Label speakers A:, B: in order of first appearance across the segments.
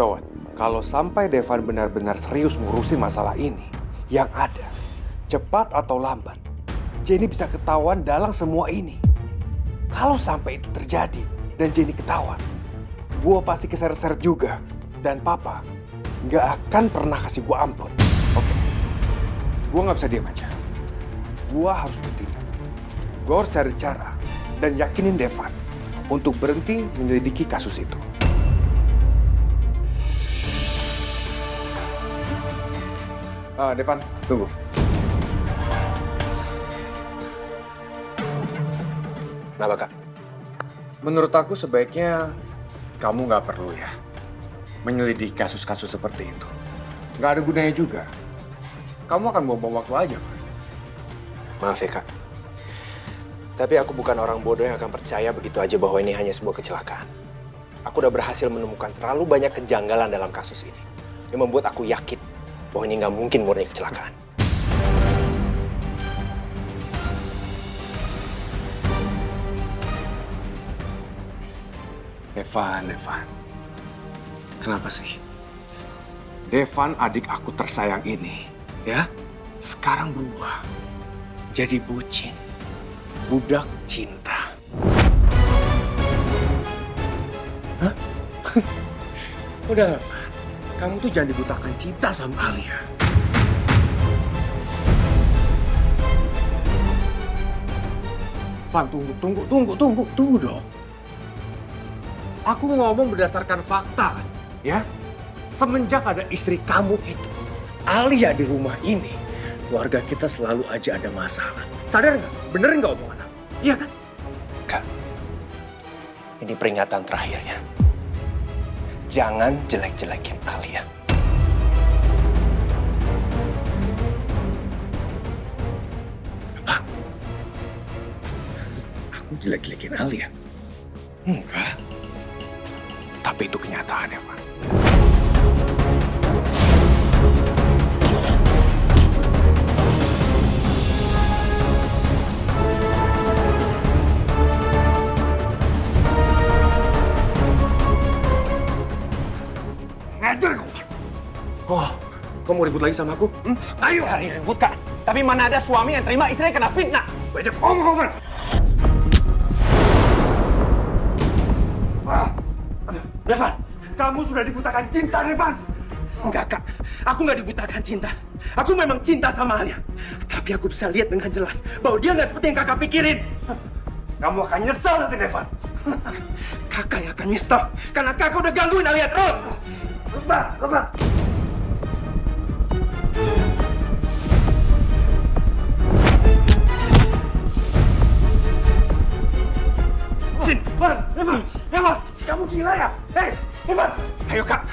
A: Gawat, kalau sampai Devan benar-benar serius ngurusin masalah ini, yang ada, cepat atau lambat, Jenny bisa ketahuan dalam semua ini. Kalau sampai itu terjadi dan Jenny ketahuan, gue pasti keseret-seret juga. Dan Papa nggak akan pernah kasih gue ampun. Oke, gue nggak bisa diam aja. Gue harus bertindak. Gue harus cari cara dan yakinin Devan untuk berhenti menyelidiki kasus itu. Devan, tunggu.
B: Kenapa, Kak?
A: Menurut aku sebaiknya kamu nggak perlu ya menyelidiki kasus-kasus seperti itu. Nggak ada gunanya juga. Kamu akan buang-buang waktu aja, Pak.
B: Maaf ya, Kak. Tapi aku bukan orang bodoh yang akan percaya begitu aja bahwa ini hanya sebuah kecelakaan. Aku udah berhasil menemukan terlalu banyak kejanggalan dalam kasus ini yang membuat aku yakin bahwa ini nggak mungkin murni kecelakaan.
A: Devan. Kenapa sih? Devan, adik aku tersayang ini, ya, sekarang berubah. Jadi bucin. Budak cinta. Hah? Udah, Van. Kamu tuh jangan dibutakan cinta sama Alia. Van, tunggu dong. Aku ngomong berdasarkan fakta, ya. Semenjak ada istri kamu itu, Alia di rumah ini, keluarga kita selalu aja ada masalah. Sadar nggak? Bener nggak omongan aku? Iya kan?
B: Kak, ini peringatan terakhirnya. Jangan jelek-jelekin Alia.
A: Apa? Aku jelek-jelekin Alia? Enggak. Tapi itu kenyataannya, Pak. Ngajar kau, Pak. Oh, kau mau ribut lagi sama aku?
B: Ayo! Cari ribut, Kak. Tapi mana ada suami yang terima istrinya kena fitnah?
A: Banyak omong, Pak. Devan, kamu sudah dibutakan cinta, Devan.
B: Enggak, Kak. Aku nggak dibutakan cinta. Aku memang cinta sama Alia. Tapi aku bisa lihat dengan jelas bahwa dia nggak seperti yang kakak pikirin.
A: Kamu akan nyesal nanti, Devan.
B: Kakak yang akan nyesel karena kakak udah gangguin Alia terus.
A: Lepas. Evan, kamu gila ya? Hei, Evan!
B: Ayo, Kak.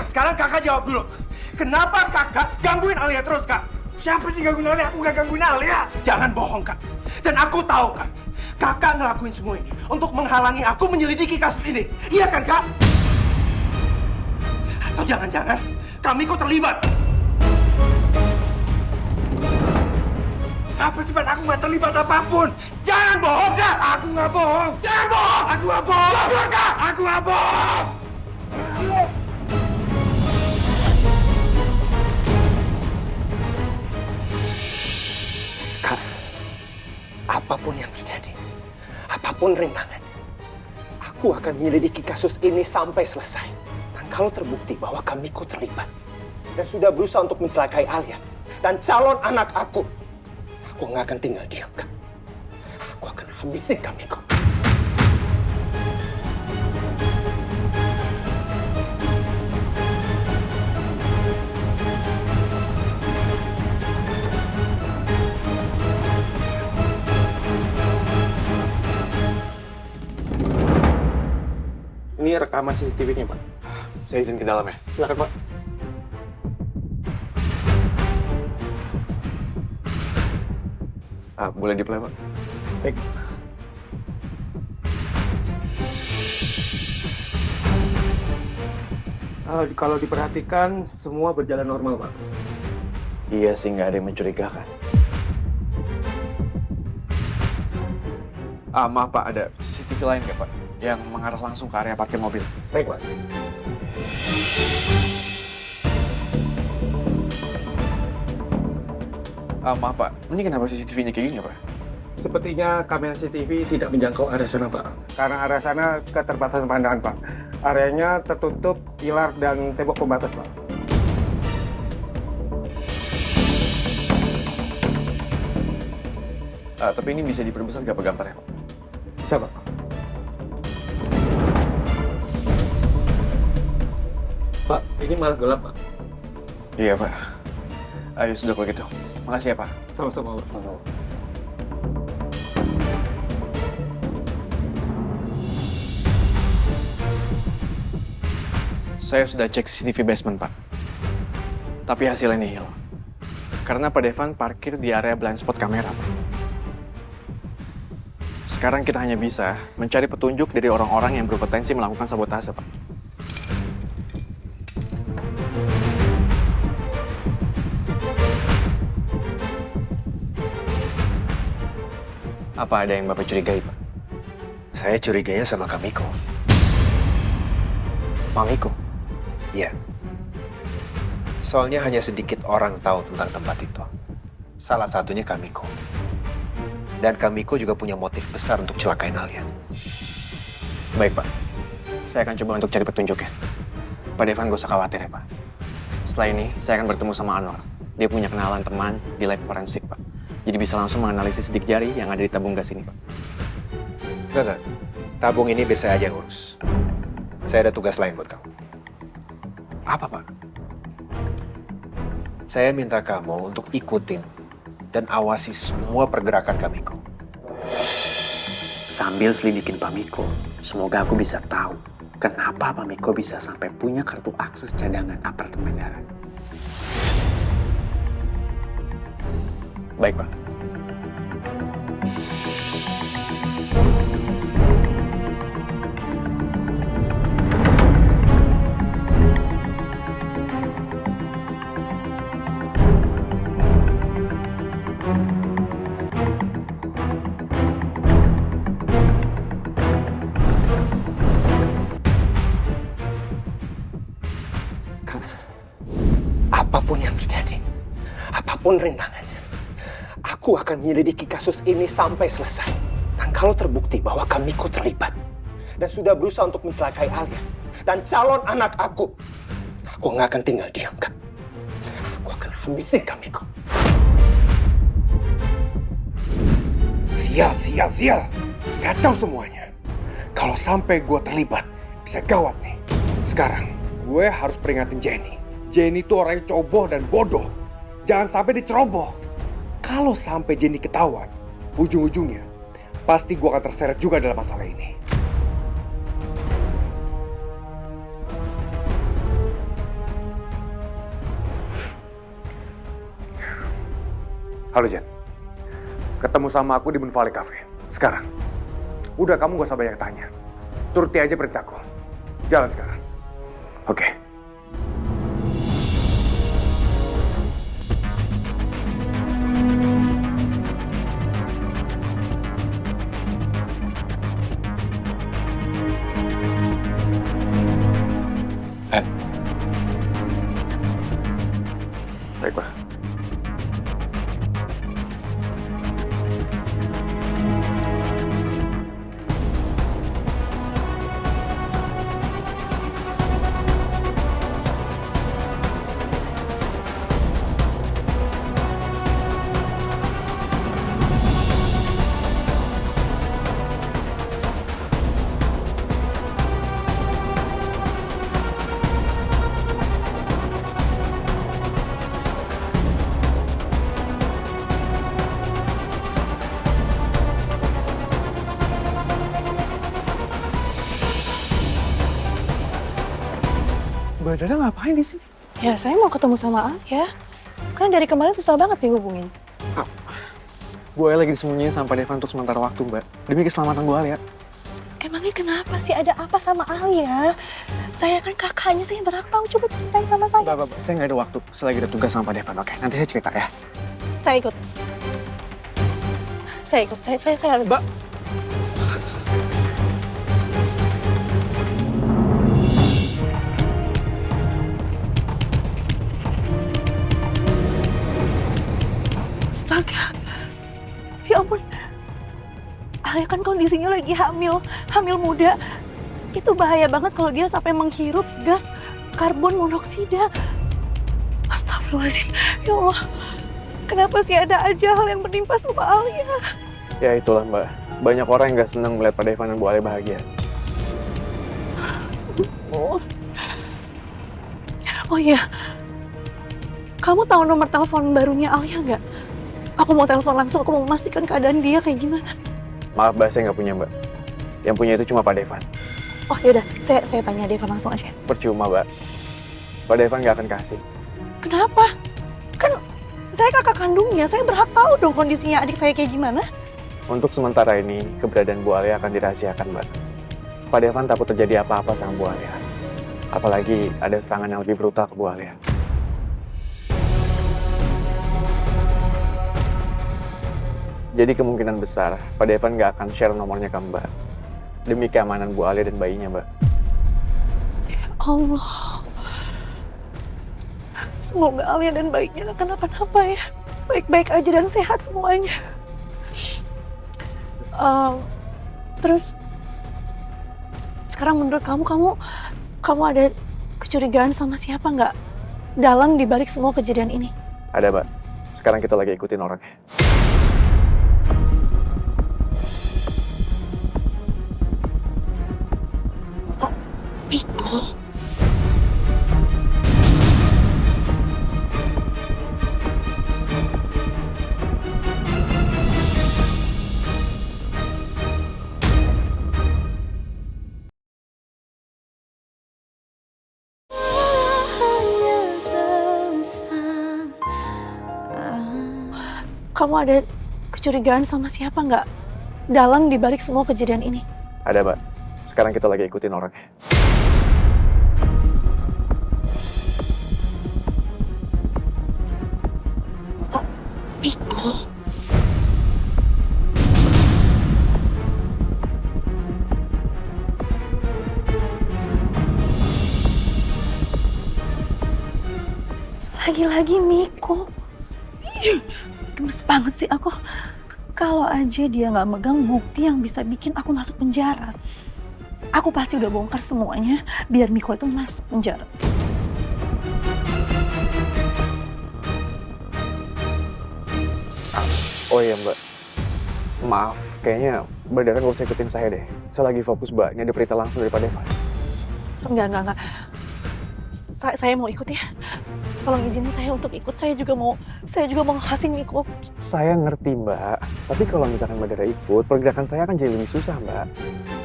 B: Sekarang kakak jawab dulu. Kenapa kakak gangguin Alia terus, Kak?
A: Siapa sih gangguin Alia? Aku gak gangguin Alia.
B: Jangan bohong, Kak. Dan aku tahu, Kak. Kakak ngelakuin semua ini untuk menghalangi aku menyelidiki kasus ini. Iya kan, Kak? Atau jangan-jangan kami kok terlibat?
A: Apa sih, Van? Aku gak terlibat apapun.
B: Jangan bohong, Kak!
A: Aku gak bohong.
B: Jangan bohong!
A: Aku gak bohong.
B: Jawab, Kak!
A: Aku gak bohong.
B: Kak, apapun yang terjadi, apapun rintangan, aku akan menyelidiki kasus ini sampai selesai. Dan kalau terbukti bahwa Kamiko terlibat dan sudah berusaha untuk mencelakai Alia dan calon anak aku nggak akan tinggal diam, Kak. Aku akan habisin Kamiko.
A: Ini rekaman CCTV-nya, Pak. Saya izin ke dalam ya. Silakan, Pak. Boleh di-play, Pak? Baik. Kalau diperhatikan, semua berjalan normal, Pak.
C: Iya sih, nggak ada yang mencurigakan. Maaf, Pak. Ada CCTV lain nggak, Pak? Yang mengarah langsung ke area parkir mobil.
A: Baik, Pak.
C: Maaf Pak, ini kenapa CCTV-nya kayak gini ya Pak?
B: Sepertinya kamera CCTV tidak menjangkau area sana, Pak. Karena area sana keterbatasan pandangan, Pak. Areanya tertutup pilar dan tembok pembatas, Pak.
C: Tapi ini bisa diperbesar gak Pak gambarnya Pak?
B: Bisa, Pak. Pak, ini malah gelap, Pak.
C: Iya Pak. Ayo sudah kalau gitu. Makasih ya Pak.
B: Sama-sama, Pak.
C: Saya sudah cek CCTV basement Pak. Tapi hasilnya nihil. Karena Pak Devan parkir di area blind spot kamera Pak. Sekarang kita hanya bisa mencari petunjuk dari orang-orang yang berpotensi melakukan sabotase Pak. Apa ada yang Bapak curigai, Pak?
B: Saya curiganya sama Kamiko.
C: Mamiko?
B: Iya. Soalnya hanya sedikit orang tahu tentang tempat itu. Salah satunya Kamiko. Dan Kamiko juga punya motif besar untuk celakain Alia.
C: Baik, Pak. Saya akan coba untuk cari petunjuknya. Pak Devan gak usah khawatir ya, Pak. Setelah ini, saya akan bertemu sama Anwar. Dia punya kenalan teman di lab forensik, Pak. Jadi bisa langsung menganalisis sidik jari yang ada di tabung gas ini, Pak.
B: Enggak. Tabung ini biar saya aja yang urus. Saya ada tugas lain buat kamu.
C: Apa, Pak?
B: Saya minta kamu untuk ikutin dan awasi semua pergerakan Kamiko.
D: Sambil selidikin Pak Miko, semoga aku bisa tahu kenapa Pak Miko bisa sampai punya kartu akses cadangan apartemen Dara.
C: Baik, Pak.
B: Apapun yang terjadi, apapun rintangannya, aku akan menyelidiki kasus ini sampai selesai. Dan kalau terbukti bahwa Kamiko terlibat dan sudah berusaha untuk mencelakai Alia dan calon anak aku nggak akan tinggal diam, Kak. Aku akan habisin Kamiko.
A: Sial. Kacau semuanya. Kalau sampai gue terlibat, bisa gawat nih. Sekarang, gue harus peringatin Jenny. Jenny itu orang yang ceroboh dan bodoh. Jangan sampai diceroboh. Kalau sampai Jenny ketahuan, ujung-ujungnya pasti gue akan terseret juga dalam masalah ini. Halo Jen, ketemu sama aku di Moon Valley Cafe. Sekarang, udah kamu gak usah banyak tanya. Turuti aja perintahku. Jalan sekarang. Oke.
C: Baik, Pak. Mbak Dara ngapain di sini?
E: Ya, saya mau ketemu sama Alia. Kan dari kemarin susah banget dihubungin.
C: Gue lagi disembunyiin sama Pak Devan untuk sementara waktu, Mbak. Demi keselamatan gue, Alia.
E: Emangnya kenapa sih? Ada apa sama Alia? Saya kan kakaknya, saya berhak tahu. Coba ceritain sama saya.
C: Mbak, saya nggak ada waktu. Saya lagi ada tugas sama Pak Devan, oke? Nanti saya cerita ya.
E: Saya ikut. Saya
C: Mbak.
E: ampun. Alia kan kondisinya lagi hamil muda. Itu bahaya banget kalau dia sampai menghirup gas karbon monoksida. Astagfirullahaladzim. Ya Allah, kenapa sih ada aja hal yang menimpa sama Alia?
C: Ya itulah Mbak, banyak orang yang gak senang melihat Pak Devan dan Bu Alia bahagia.
E: Oh iya, kamu tahu nomor telepon barunya Alia nggak? Aku mau telepon langsung, aku mau memastikan keadaan dia kayak gimana.
C: Maaf Mbak, saya nggak punya Mbak. Yang punya itu cuma Pak Devan.
E: Oh yaudah, saya tanya Devan langsung aja.
C: Percuma Mbak, Pak Devan nggak akan kasih.
E: Kenapa? Kan saya kakak kandungnya, saya berhak tahu dong kondisinya adik saya kayak gimana.
C: Untuk sementara ini, keberadaan Bu Alia akan dirahasiakan Mbak. Pak Devan takut terjadi apa-apa sama Bu Alia. Apalagi ada serangan yang lebih brutal ke Bu Alia. Jadi kemungkinan besar Pak Devan nggak akan share nomornya ke Mbak. Demi keamanan Bu Alia dan bayinya, Mbak.
E: Ya Allah. Semoga Alia dan bayinya gak kenapa-napa ya. Baik-baik aja dan sehat semuanya. Terus sekarang menurut kamu ada kecurigaan sama siapa nggak dalang dibalik semua kejadian ini?
C: Ada, Mbak. Sekarang kita lagi ikutin orangnya.
E: Miko. Kamu ada kecurigaan sama siapa nggak dalang dibalik semua kejadian ini?
C: Ada, Mbak. Sekarang kita lagi ikutin orangnya.
E: Miko. Lagi-lagi Miko. Gemes banget sih aku. Kalau aja dia nggak megang bukti yang bisa bikin aku masuk penjara, aku pasti udah bongkar semuanya biar Miko itu masuk penjara.
C: Oh iya, Mbak. Maaf, kayaknya Mbak Dara nggak usah ikutin saya deh. Saya lagi fokus, Mbak. Ini ada berita langsung dari Pak Devan.
E: Enggak. Saya mau ikut ya. Tolong izinin saya untuk ikut. Saya juga mau ngehasin Miko.
C: Saya ngerti, Mbak. Tapi kalau misalkan Mbak Dara ikut, pergerakan saya akan jadi lebih susah, Mbak.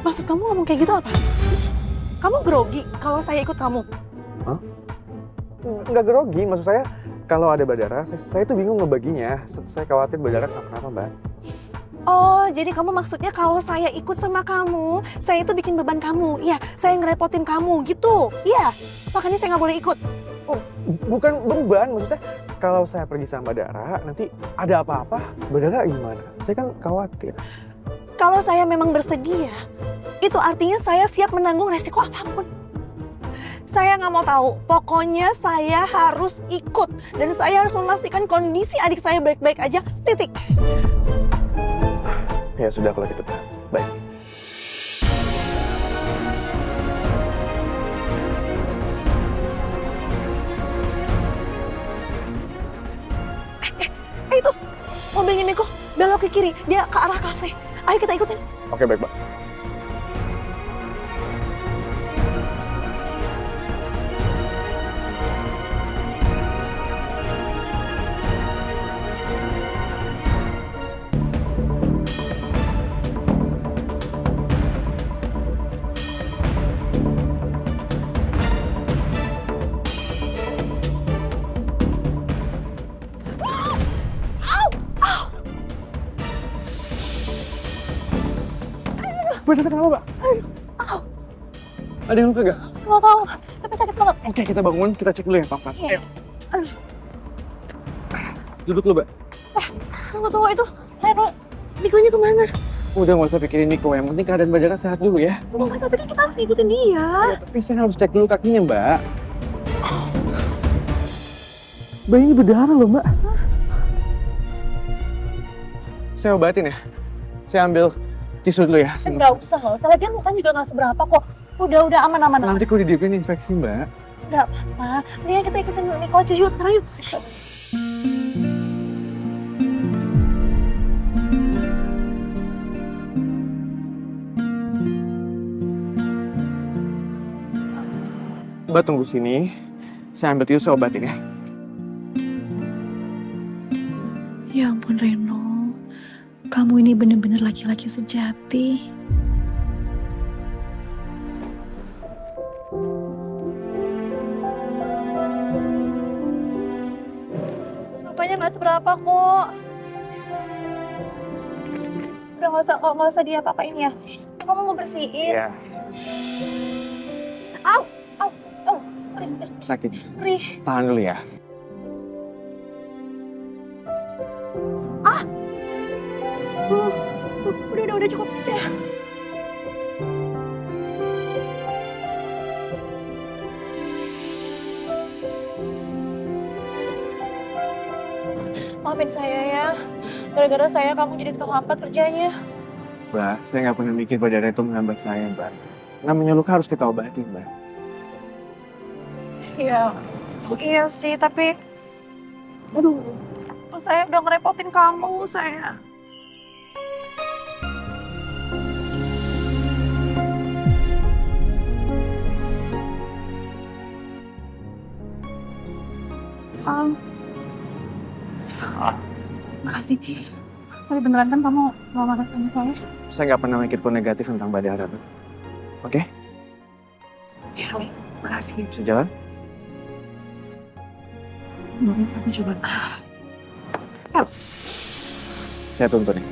E: Maksud kamu ngomong kayak gitu apa? Kamu grogi kalau saya ikut kamu?
C: Hah? Nggak grogi, maksud saya kalau ada Mbak Dara, saya tuh bingung ngebaginya. Saya khawatir Mbak Dara kenapa, Mbak.
E: Oh, jadi kamu maksudnya kalau saya ikut sama kamu, saya itu bikin beban kamu. Iya, saya ngerepotin kamu gitu. Iya, makanya saya nggak boleh ikut.
C: Oh, bukan beban, maksudnya kalau saya pergi sama Mbak Dara, nanti ada apa-apa, Mbak Dara gimana? Saya kan khawatir.
E: Kalau saya memang bersedia, itu artinya saya siap menanggung resiko apapun. Saya nggak mau tahu, pokoknya saya harus ikut. Dan saya harus memastikan kondisi adik saya baik-baik aja, titik.
C: Ya sudah kalau gitu, Pak. Baik.
E: Itu mobilnya Miko belok ke kiri, dia ke arah kafe. Ayo kita ikutin.
C: Oke, baik, Pak. Mbak Dara kenapa, Mbak?
E: Aduh,
C: Ada yang luka gak?
E: nggak tahu, tapi sakit banget.
C: Oke, kita bangun, kita cek dulu ya, Pak.
E: Iya. Aduh,
C: Duduk dulu, Mbak.
E: tunggu itu. Mikonya kemana?
C: Udah nggak usah pikirin Niko, yang penting keadaan Mbak Dara sehat dulu ya.
E: Tapi kan kita harus ngikutin dia.
C: Ya, tapi saya harus cek dulu kakinya, Mbak. Bayi ini berdarah loh, Mbak. Saya obatin ya. Saya ambil tisu dulu ya.
E: Nggak usah. Lagian mukanya juga nggak seberapa kok. Udah aman.
C: Nanti kok didipin infeksi, Mbak.
E: Nggak apa-apa. Mendingan kita ikutin Niko aja yuk sekarang yuk.
C: Mbak tunggu sini. Saya ambil tisu, saya obatin ya.
F: Ya ampun Reno, kamu ini bener-bener laki-laki sejati.
E: Rupanya nggak seberapa kok. Udah nggak usah diapa-apain ya. Kamu mau bersihin.
C: Iya.
E: Au.
C: Sakit.
E: Rih.
C: Tahan dulu ya.
E: Udah cukup ya. Maafin saya ya. Gara-gara saya kamu jadi terhambat kerjanya.
C: Mbak, saya nggak pernah mikir pada itu menghambat saya, Mbak. Namanya luka harus kita obatin, Mbak.
E: Iya sih, tapi aduh, saya udah ngerepotin kamu, saya. Makasih. Tapi beneran kan kamu mau marah sama saya?
C: Saya nggak pernah mikir pun negatif tentang Mbak Dara. Oke?
E: Ya, makasih.
C: Bisa jalan?
E: Aku coba.
C: Saya tuntun nih.